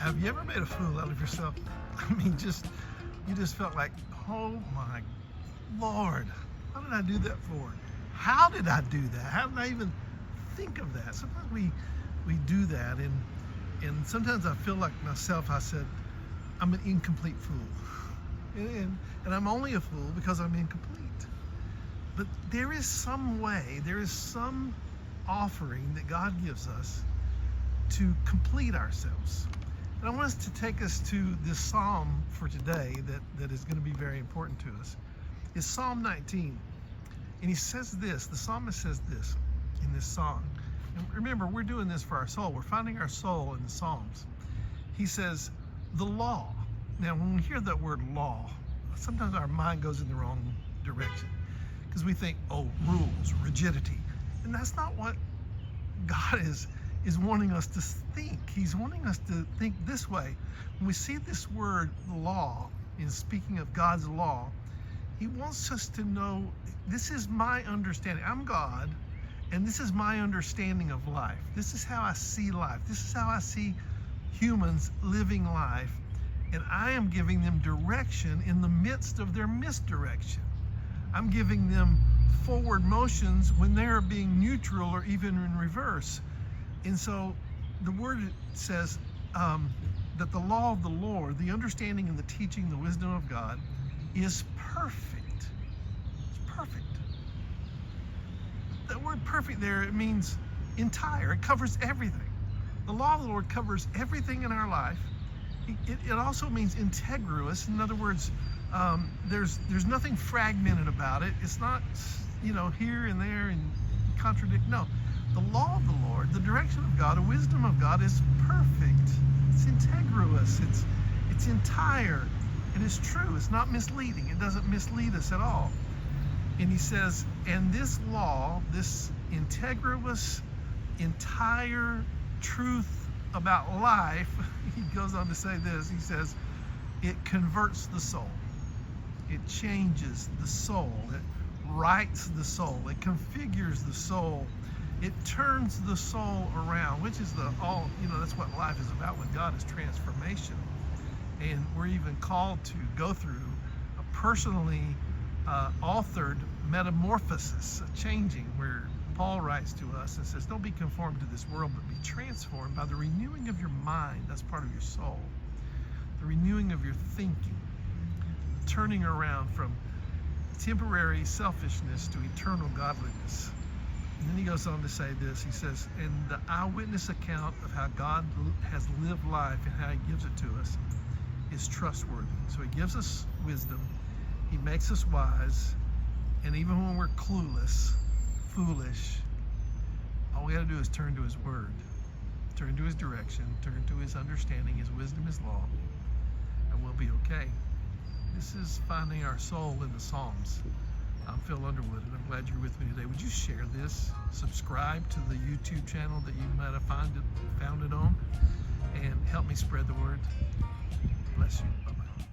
Have you ever made a fool out of yourself? I mean, you just felt like, oh my Lord, what did I do that for? How did I do that? How did I even think of that? Sometimes we do that, and sometimes I feel like myself. I said, I'm an incomplete fool, and I'm only a fool because I'm incomplete. But there is some way, there is some offering that God gives us to complete ourselves. And I want us to take us to this psalm for today that is going to be very important to us. It's Psalm 19. And he says this, the psalmist says this in this song. And remember, we're doing this for our soul. We're finding our soul in the Psalms. He says, the law. Now, when we hear that word law, sometimes our mind goes in the wrong direction because we think, oh, rules, rigidity. And that's not what God is wanting us to think. He's wanting us to think this way. When we see this word law, in speaking of God's law, he wants us to know, this is my understanding. I'm God, and this is my understanding of life. This is how I see life. This is how I see humans living life. And I am giving them direction in the midst of their misdirection. I'm giving them forward motions when they're being neutral or even in reverse. And so the word says that the law of the Lord, the understanding and the teaching, the wisdom of God, is perfect. It's perfect. That word perfect there, it means entire. It covers everything. The law of the Lord covers everything in our life. It also means integrous. In other words, there's nothing fragmented about it. It's not, here and there and contradict. No, the law of the Lord, the direction of God, the wisdom of God is perfect. It's integrous. It's entire. It is true. It's not misleading. It doesn't mislead us at all. And he says, and this law, this integrous, entire truth about life, he goes on to say this, he says, it converts the soul. It changes the soul. It rights the soul. It configures the soul. It turns the soul around, which is that's what life is about with God, is transformation. And we're even called to go through a personally authored metamorphosis, a changing, where Paul writes to us and says, don't be conformed to this world, but be transformed by the renewing of your mind. That's part of your soul. The renewing of your thinking, turning around from temporary selfishness to eternal godliness. And then he goes on to say this, he says, and the eyewitness account of how God has lived life and how he gives it to us is trustworthy. So he gives us wisdom, he makes us wise, and even when we're clueless, foolish, all we got to do is turn to his word, turn to his direction, turn to his understanding, his wisdom, his law, and we'll be okay. This is finding our soul in the Psalms. I'm Phil Underwood, and I'm glad you're with me today. Would you share this? Subscribe to the YouTube channel that you might have found it on, and help me spread the word. Bless you. Bye-bye.